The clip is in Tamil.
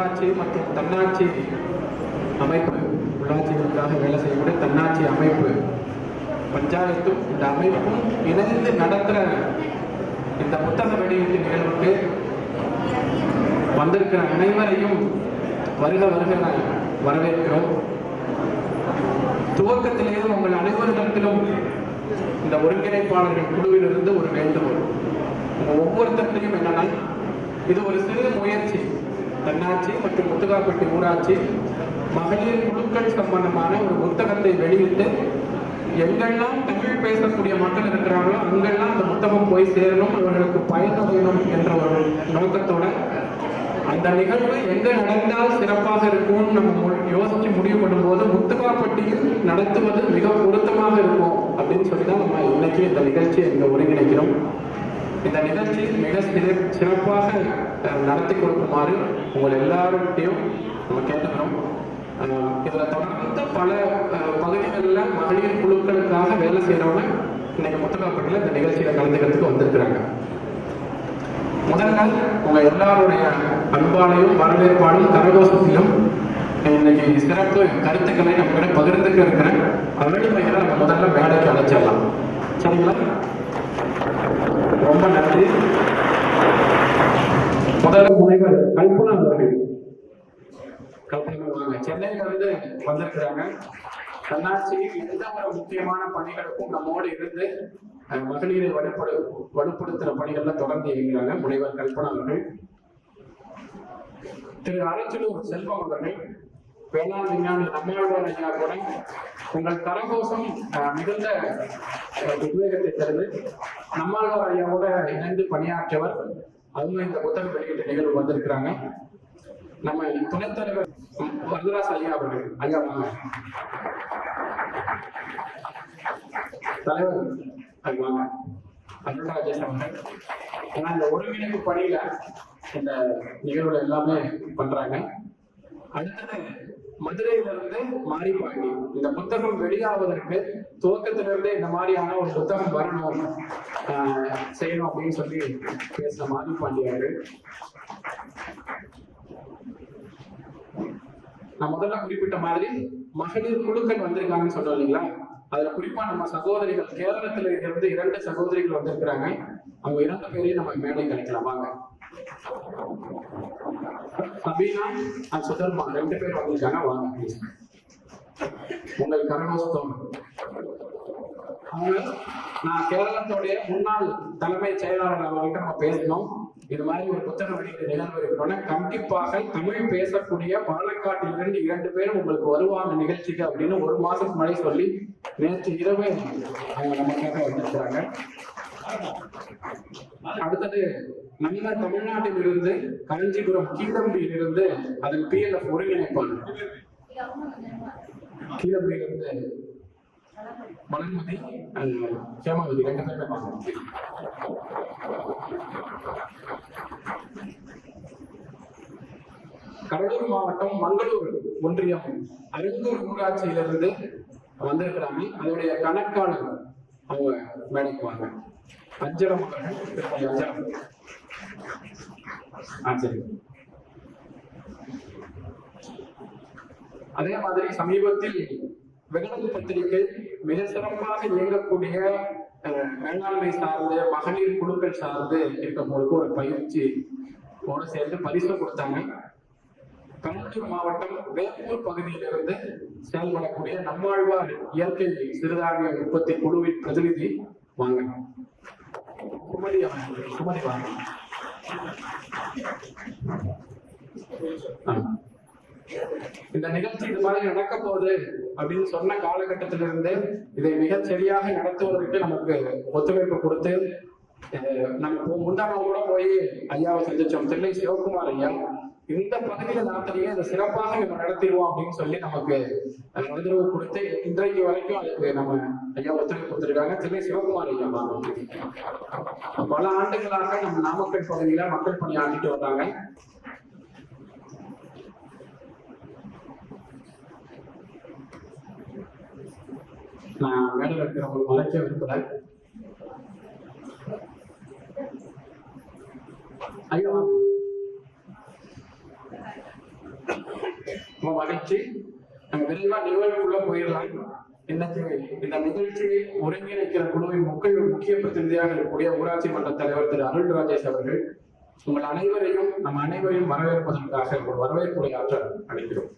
உள்ளாட்சி மற்றும் தன்னாட்சி அமைப்பு, உள்ளாட்சிகளுக்காக வேலை செய்யக்கூடிய தன்னாட்சி அமைப்பு, பஞ்சாயத்தும் இந்த அமைப்பும் இணைந்து நடத்துகிற இந்த புத்தக வெளியீட்டு நிகழ்வுக்கு வந்திருக்கிற அனைவரையும் வருக வருக வரவேற்கிறோம். துவக்கத்திலேயே உங்கள் அனைவரிடத்திலும் இந்த ஒருங்கிணைப்பாளர்கள் குழுவிலிருந்து ஒரு வேண்டுகோள். ஒவ்வொருத்தருடையும் என்னன்னா, இது ஒரு சிறு முயற்சி. தன்னாட்சி மற்றும் முத்துக்காப்பட்டி ஊராட்சி மகளிர் குழுக்கள் சம்பந்தமான ஒரு புத்தகத்தை வெளியிட்டு எங்கெல்லாம் தமிழ் பேசக்கூடிய மக்கள் இருக்கிறாங்களோ அங்கெல்லாம் அந்த புத்தகம் போய் சேரணும், அவர்களுக்கு பயனடையணும் என்ற ஒரு நோக்கத்தோட அந்த நிகழ்வு எங்க நடந்தால் சிறப்பாக இருக்கும்னு நம்ம யோசிச்சு முடிவு பண்ணும்போது முத்துக்காப்பட்டியில் நடத்துவது மிக பொருத்தமாக இருக்கும் அப்படின்னு சொல்லி தான் நம்ம இன்னைக்கு இந்த நிகழ்ச்சியை இங்க ஒருங்கிணைக்கிறோம். இந்த நிகழ்ச்சி மிக சிறப்பாக நடத்தி கொடுக்குமாறு உங்கள் எல்லார்கிட்டையும் நம்ம கேட்டுக்கிறோம். இதுல தொடர்ந்து பல பகுதிகளில் மகளிர் குழுக்களுக்காக வேலை செய்யறவங்க இன்னைக்கு முத்துக்காப்பட்டியில் இந்த நிகழ்ச்சியில கலந்துக்கிறதுக்கு வந்திருக்கிறாங்க. முதல்ல உங்க எல்லாருடைய அன்பாலையும் வரவேற்பாலும் கரகோஷத்திலும் இன்னைக்கு சிறப்பு கருத்துக்களை நம்ம பகிர்ந்துக்க இருக்கிறேன். அருள்மைகளை நம்ம முதல்ல மேடைக்கு அழைச்சிடலாம். சரிங்களா? ரொம்ப நன்றி. முதல்ல முனைவர் கல்பனா அவர்கள். கல்பனா வாங்க. சென்னையில இருந்து வந்திருக்கிறாங்க. தன்னாட்சி எந்த ஒரு முக்கியமான பணிகளுக்கும் நம்மோடு இருந்து மகளிரை வலுப்படுத்துற பணிகள்ல தொடர்ந்து இயங்குறாங்க. முனைவர் கல்பனா அவர்கள். திரு அரச்சலூர் செல்வம் அவர்கள், வேளாண் விஞ்ஞானி நம்மாழ்வார் ஐயா கூட உங்கள் கரகோஷம் மிகுந்த உத்வேகத்தை தருது. நம்மாழ்வார் ஐயாவோட இணைந்து பணியாற்றவர். அவங்க இந்த புத்தக வெளியீட்டு நிகழ்வு வந்திருக்கிறாங்க. நம்ம துணைத் தலைவர் வரதராஜ் ஐயா அவர்கள். ஐயா வாங்க. தலைவர் வாங்க. அருள்ராஜேஷ் அவர்கள். ஏன்னா இந்த ஒருங்கிணைப்பு பணியில இந்த நிகழ்வுல எல்லாமே பண்றாங்க. அடுத்தது மதுரையிலிருந்து மாரிப்பாண்டி. இந்த புத்தகம் வெளியாவதற்கு துவக்கத்திலிருந்தே இந்த மாதிரியான ஒரு புத்தகம் வரணும், செய்யணும் அப்படின்னு சொல்லி பேசின மாரிப்பாண்டி அவர்கள். நான் முதல்ல குறிப்பிட்ட மாதிரி மகளிர் குழுக்கள் வந்திருக்காங்கன்னு சொன்னோம் இல்லைங்களா? அதுல குறிப்பா நம்ம சகோதரிகள் கேரளத்துல இருந்து 2 சகோதரிகள் வந்திருக்கிறாங்க. அவங்க 2 பேரையும் நம்ம மேடை கிடைக்கலாம். வாங்க. சபீனா அண்ட் சுதர்மா 2 பேர் வந்திருக்காங்க. வாங்க. உங்கள் கரகோஷம். அவங்க நான் கேரளத்தோடைய முன்னாள் தலைமை செயலாளர் அவர்கிட்ட நம்ம பேசணும். இது மாதிரி ஒரு புத்தக வெளியீட்டு நிகழ்வு இருக்கிறோன்னா கண்டிப்பாக தமிழ் பேசக்கூடிய பாலக்காட்டிலிருந்து 2 பேரும் உங்களுக்கு வருவாங்க நிகழ்ச்சிக்கு அப்படின்னு 1 மாசத்துக்கு முன்னாடி சொல்லி நேற்று இரவே அவங்க நமக்காக வந்திருக்கிறாங்க. அடுத்தது நம்ம தமிழ்நாட்டில் இருந்து காஞ்சிபுரம் கீழம்பியில் இருந்து அதன் PLF ஒருங்கிணைப்பாளர் கீழம்பியிலிருந்து மலர்மதி ஹேமாவதி 2 பேருமே பார்க்கணும். கடலூர் மாவட்டம் மங்களூர் ஒன்றியம் அருந்தூர் ஊராட்சியிலிருந்து வந்திருக்கிறாங்க. அதோடைய கணக்காளர் அவங்க மேடைக்கு வாங்க. அஞ்சலம் அவர்கள். அஞ்சலம். சரி. அதே மாதிரி சமீபத்தில் வெகுளது பத்திரிகை மிக சிறப்பாக இயங்கக்கூடிய வேளாண்மை சார்ந்த மகளிர் குழுக்கள் சார்ந்து இருக்கவங்களுக்கு ஒரு பயிற்சியோடு சேர்ந்து பரிசு கொடுத்தாங்க. பெரம்பலூர் மாவட்டம் வேப்பூர் பகுதியிலிருந்து செயல்படக்கூடிய நம்மாழ்வார் இயற்கை சிறுதானிய உற்பத்தி குழுவின் பிரதிநிதி வாங்க. குமரி வாங்க. இந்த நிகழ்ச்சி இது மாதிரி நடக்க போகுது அப்படின்னு சொன்ன காலகட்டத்திலிருந்து இதை மிகச் சரியாக நடத்துவதற்கு நமக்கு ஒத்துழைப்பு கொடுத்து நம்ம முந்தான கூட போய் ஐயாவை சந்திச்சோம். தில்லை சிவகுமார் ஐயா இந்த பகுதியில நடத்துறீங்க, இதை சிறப்பாக நம்ம நடத்திடுவோம் அப்படின்னு சொல்லி நமக்கு ஆதரவு கொடுத்து இன்றைக்கு வரைக்கும் அதுக்கு நம்ம ஐயா ஒத்துழைப்பு கொடுத்துருக்காங்க. தில்லை சிவகுமார் ஐயா பல ஆண்டுகளாக நம்ம நாமக்கல் பகுதியில மக்கள் பணி ஆண்டிட்டு வர்றாங்க. நான் மேடையில் இருக்கிறவங்களுக்கு மலைக்க விரும்பல. ஐயா ரொம்ப மகிழ்ச்சி. நம்ம விரைவா நிகழ்வுக்குள்ள போயிடலாம். இன்னைக்கு இந்த நிகழ்ச்சியை ஒருங்கிணைக்கிற குழுவின் முக்கிய பிரதிநிதியாக இருக்கக்கூடிய ஊராட்சி மன்ற தலைவர் திரு அருள் ராஜேஷ் அவர்கள் உங்கள் அனைவரையும் வரவேற்பதற்காக ஒரு வரவேற்புரை ஆற்ற அளிக்கிறோம்.